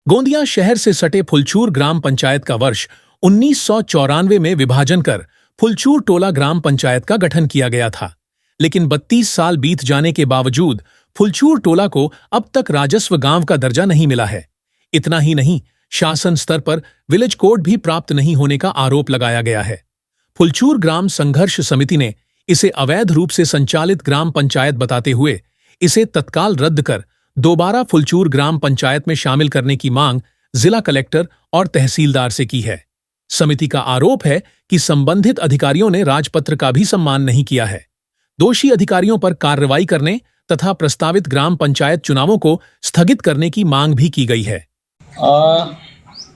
गोंदिया शहर से सटे फुलचूर ग्राम पंचायत का वर्ष 1994 में विभाजन कर फुलचूर टोला ग्राम पंचायत का गठन किया गया था। लेकिन 32 साल बीत जाने के बावजूद फुलचूर टोला को अब तक राजस्व गांव का दर्जा नहीं मिला है। इतना ही नहीं, शासन स्तर पर विलेज कोड भी प्राप्त नहीं होने का आरोप लगाया गया है। फुलचूर ग्राम संघर्ष समिति ने इसे अवैध रूप से संचालित ग्राम पंचायत बताते हुए इसे तत्काल रद्द कर दोबारा फुलचूर ग्राम पंचायत में शामिल करने की मांग जिला कलेक्टर और तहसीलदार से की है। समिति का आरोप है कि संबंधित अधिकारियों ने राजपत्र का भी सम्मान नहीं किया है। दोषी अधिकारियों पर कार्रवाई करने तथा प्रस्तावित ग्राम पंचायत चुनावों को स्थगित करने की मांग भी की गई है।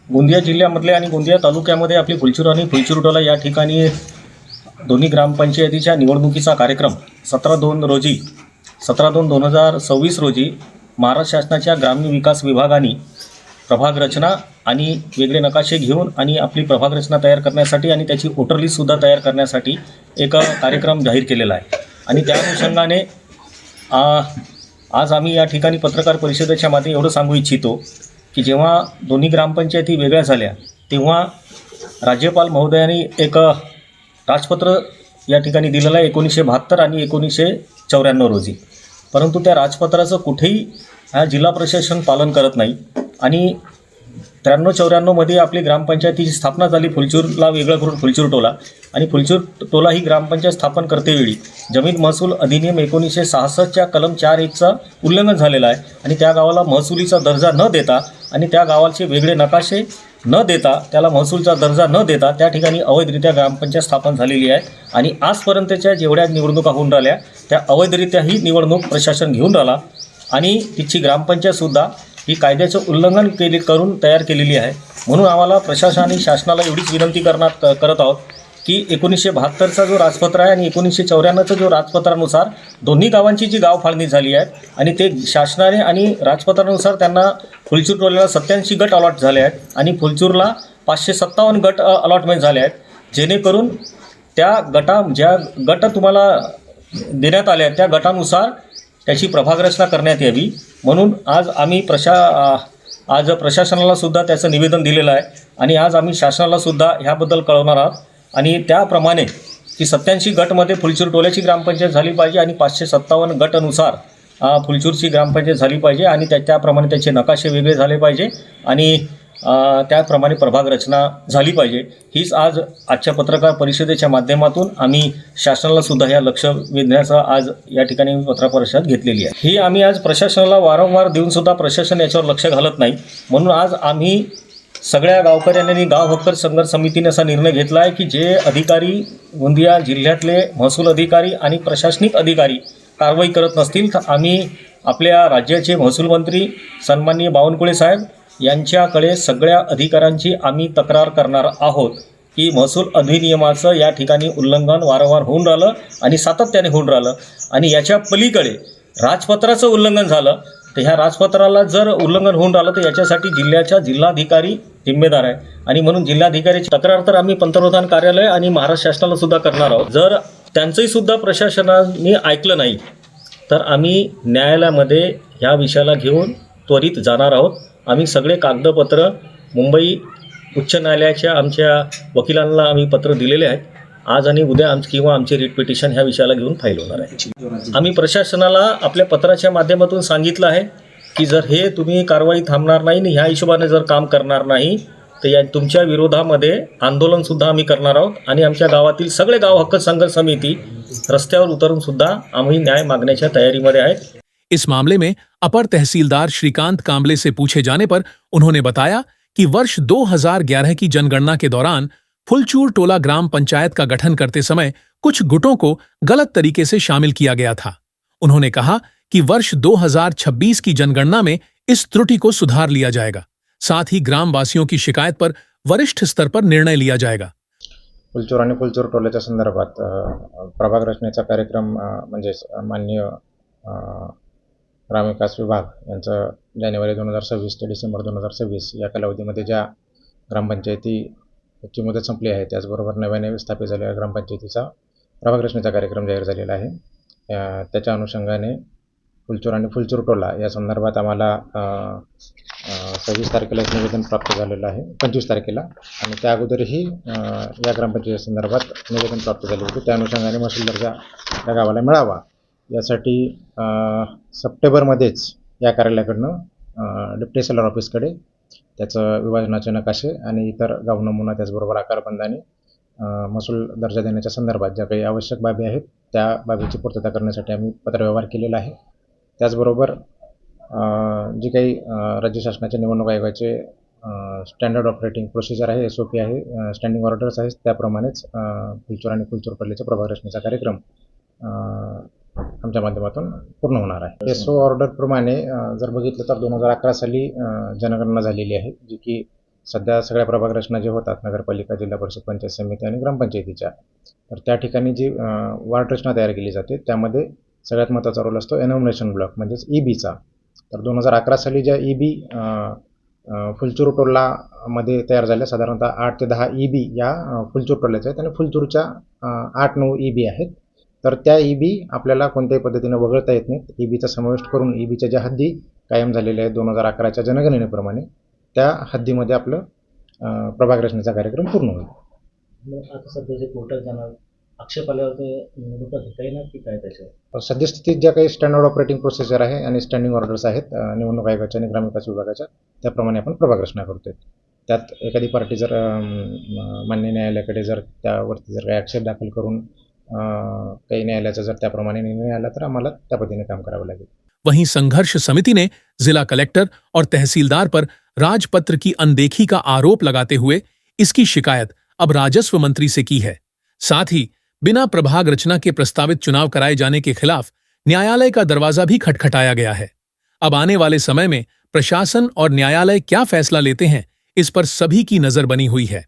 गोंदिया जिल्ह्यामधले आणि गोंदिया तालुक्यामध्ये आपली फुलचूर आणि फुलचूर टोला या ठिकाणी दोन्ही ग्रामपंचायतीच्या निवडणुकीचा कार्यक्रम 17/2/2026 रोजी महाराष्ट्र शासनाच्या ग्रामीण विकास विभागाने प्रभाग रचना आणि वेगळे नकाशे घेऊन आणि आपली प्रभाग रचना तयार करण्यासाठी आणि त्याची वोटर लिस्टसुद्धा तयार करण्यासाठी एक कार्यक्रम जाहीर केलेला आहे। आणि त्या अनुषंगाने आज आम्ही या ठिकाणी पत्रकार परिषदेच्या माध्यमातून एवढं सांगू इच्छितो की जेव्हा दोन्ही ग्रामपंचायती वेगळ्या झाल्या तेव्हा राज्यपाल महोदयांनी एक राजपत्र या ठिकाणी दिलेलं आहे 1972 आणि 1994 रोजी। परंतु त्या राजपत्राचं कुठेही हा जिल्हा प्रशासन पालन करत नाही आणि 93-94 मध्ये आपली ग्रामपंचायतीची स्थापना झाली फुलचूरला वेगळं करून फुलचूर टोला आणि फुलचूर टोला ही ग्रामपंचायत स्थापन करतेवेळी जमीन महसूल अधिनियम 1966च्या कलम 4(1)चं उल्लंघन झालेलं आहे आणि त्या गावाला महसुलीचा दर्जा न देता आणि त्या गावाचे वेगळे नकाशे न देता त्याला महसूलचा दर्जा न देता त्या ठिकाणी अवैधरित्या ग्रामपंचायत स्थापन झालेली आहे आणि आजपर्यंतच्या जेवढ्या निवडणुका होऊन राहिल्या त्या अवैधरित्या ही निवडणूक प्रशासन घेऊन राहिला आणि तिची ग्रामपंचायतसुद्धा ही कायद्याचं उल्लंघन करून तयार केलेली आहे। म्हणून आम्हाला प्रशासन आणि शासनाला एवढीच विनंती करत आहोत की 1972चा जो राजपत्र आहे आणि 1994चा जो राजपत्रानुसार दोन्ही गावांची जी गाव फाळणी झाली आहे आणि ते शासनाने आणि राजपत्रानुसार त्यांना फुलचूर टोल्याला 87 गट अलॉट झाले आहेत आणि फुलचूरला 557 गट अलॉटमेंट झाले आहेत, जेणेकरून त्या ज्या गट तुम्हाला देण्यात आले आहेत त्या गटानुसार त्याची प्रभाग रचना करण्यात यावी। म्हणून आज आम्ही प्रशासनाला सुद्धा त्याचं निवेदन दिलेलं आहे आणि आज आम्ही शासनाला सुद्धा ह्याबद्दल कळवणार आहोत आणि त्याप्रमाणे की 87 गटमध्ये फुलचूर टोल्याची ग्रामपंचायत झाली पाहिजे आणि 557 गटानुसार फुलचूरची ग्रामपंचायत झाली पाहिजे आणि त्याप्रमाणे त्याचे नकाशे वेगळे झाले पाहिजे आणि त्याप्रमाणे प्रभाग रचना झाली पाहिजे। हीच आजच्या पत्रकार परिषदेच्या माध्यमातून आम्ही शासनाला सुद्धा या लक्ष वेधण्याचा आज या ठिकाणी पत्रकार परिषद घेतलेली आहे। ही आम्ही आज प्रशासनाला वारंवार देऊन सुद्धा प्रशासन याच्यावर लक्ष घालत नाही। म्हणून आज आम्ही सगळ्या गावकऱ्यांनी गाव हक्क संघर्ष समितीने असा निर्णय घेतला आहे की जे अधिकारी गोंदिया जिल्ह्यातले महसूल अधिकारी आणि प्रशासनिक अधिकारी कारवाई करत नसतील तर आम्ही आपल्या राज्याचे महसूल मंत्री सन्माननीय बावनकुळे साहेब यांच्याकडे सगळ्या अधिकाऱ्यांची आम्ही तक्रार करणार आहोत की महसूल अधिनियमाचं या ठिकाणी उल्लंघन वारंवार होऊन राहिलं आणि सातत्याने होऊन राहिलं आणि याच्या पलीकडे राजपत्राचं उल्लंघन झालं तर ह्या राजपत्राला जर उल्लंघन होऊन राहिलं तर याच्यासाठी जिल्हाधिकारी जिम्मेदार आहे आणि म्हणून जिल्हाधिकाऱ्याची तक्रार तर आम्ही पंतप्रधान कार्यालय आणि महाराष्ट्र शासनाला सुद्धा करणार आहोत। जर त्यांचंही सुद्धा प्रशासनाने ऐकलं नाही तर आम्ही न्यायालयामध्ये ह्या विषयाला घेऊन त्वरित जाणार आहोत। आम्ही सगळे कागदपत्र मुंबई उच्च न्यायालयाच्या आमच्या वकिलांना आम्ही पत्र दिलेले आहेत। आज आणि उद्या आमचे रिट पिटिशन ह्या विषयाला घेऊन फाईल होणार आहे। आम्ही प्रशासनाला आपल्या पत्राच्या माध्यमातून सांगितलं आहे की जर हे तुम्ही कारवाई थांबणार नाही आणि ह्या हिशोबाने जर काम करणार नाही तर या तुमच्या विरोधामध्ये आंदोलनसुद्धा आम्ही करणार आहोत आणि आमच्या गावातील सगळे गाव हक्क संघर्ष समिती रस्त्यावर उतरून सुद्धा आम्ही न्याय मागण्याच्या तयारीमध्ये आहेत। इस मामले में अपर तहसीलदार श्रीकांत कांबले से पूछे जाने पर उन्होंने बताया कि वर्ष 2011 की जनगणना के दौरान फुलचूर टोला ग्राम पंचायत का गठन करते समय कुछ गुटों को गलत तरीके से शामिल किया गया था। उन्होंने कहा कि वर्ष 2026 की जनगणना में इस त्रुटि को सुधार लिया जाएगा, साथ ही ग्रामवासियों की शिकायत पर वरिष्ठ स्तर पर निर्णय लिया जाएगा। फुलचूर आणि फुलचूर टोल्याच्या संदर्भात प्रभाग रचनेचा कार्यक्रम म्हणजे माननीय ग्रामविकास विभाग यांचं जानेवारी 2026 ते डिसेंबर 2026 या कालावधीमध्ये ज्या ग्रामपंचायतीची मुदत संपली आहे त्याचबरोबर नव्याने स्थापित झालेल्या ग्रामपंचायतीचा प्रभाग रचनेचा कार्यक्रम जाहीर झालेला आहे। त्याच्या अनुषंगाने फुलचूर आणि फुलचूर टोला या संदर्भात आम्हाला 26 तारखेला एक निवेदन प्राप्त झालेलं आहे, 25 तारखेला, आणि त्या अगोदरही या ग्रामपंचायत संदर्भात निवेदन प्राप्त झाले होते. त्या अनुषंगाने महसूल दर्जा या गावाला मिळावा यासाठी सप्टेंबरमध्येच या कार्यालयाकडनं डिप्टी तहसीलदार ऑफिसकडे त्याचं विभाजनाचे नकाशे आणि इतर गाव नमुना, त्याचबरोबर आकारबंद आणि महसूल दर्जा देण्याच्या संदर्भात ज्या काही आवश्यक बाबी आहेत त्या बाबीची पूर्तता करण्यासाठी आम्ही पत्रव्यवहार केलेला आहे. त्याचबरोबर जी काही राज्य शासनाच्या निवडणूक आयोगाचे स्टँडर्ड ऑपरेटिंग प्रोसिजर आहे, SOP आहे, स्टँडिंग ऑर्डर्स आहेत, त्याप्रमाणेच फुलचूर आणि फुलचूर टोलेच्या प्रभाग रचनेचा कार्यक्रम आमच्या माध्यमातून पूर्ण होणार आहे. SO ऑर्डरप्रमाणे जर बघितलं तर 2011 साली जनगणना झालेली आहे, जी की सध्या सगळ्या प्रभाग रचना जे होतात नगरपालिका, जिल्हा परिषद, पंचायत समिती आणि ग्रामपंचायतीच्या, तर त्या ठिकाणी जी वार्ड रचना तयार केली जाते त्यामध्ये सगळ्यात महत्त्वाचा रोल असतो एनोमिनेशन ब्लॉक म्हणजेच EBचा. तर 2011 साली ज्या EB फुलचूर टोलामध्ये तयार झाल्या, साधारणतः 8 ते 10 EB या फुलचूर टोल्याच्या आहेत आणि फुलचूरच्या 8-9 EB आहेत. तर त्या EB आपल्याला कोणत्याही पद्धतीनं वगळता येत नाहीत. EBचा समावेश करून EBच्या ज्या हद्दी कायम झालेल्या आहेत 2011च्या जनगणनेप्रमाणे, त्या हद्दीमध्ये आपलं प्रभाग रचनेचा कार्यक्रम पूर्ण होईल. मग आता सध्या जे पोर्टल जाणार आक्षेप आल्यावर ते निवडणुका घेता येणार की काय त्याच्यावर? सद्यस्थितीत ज्या काही स्टँडर्ड ऑपरेटिंग प्रोसिजर आहे आणि स्टँडिंग ऑर्डर्स आहेत निवडणूक आयोगाच्या आणि ग्रामविकास विभागाच्या, त्याप्रमाणे आपण प्रभाग रचना करतोय. त्यात एखादी पार्टी जर मान्य न्यायालयाकडे जर त्यावरती जर काही आक्षेप दाखल करून काही न्यायालयाचा जर त्याप्रमाणे निर्णय आला तर आम्हाला त्या पद्धतीने काम करावं लागेल. वहीं संघर्ष समिति ने जिला कलेक्टर और तहसीलदार पर राजपत्र की अनदेखी का आरोप लगाते हुए इसकी शिकायत अब राजस्व मंत्री से की है। साथ ही बिना प्रभाग रचना के प्रस्तावित चुनाव कराए जाने के खिलाफ न्यायालय का दरवाजा भी खटखटाया गया है। अब आने वाले समय में प्रशासन और न्यायालय क्या फैसला लेते हैं, इस पर सभी की नजर बनी हुई है।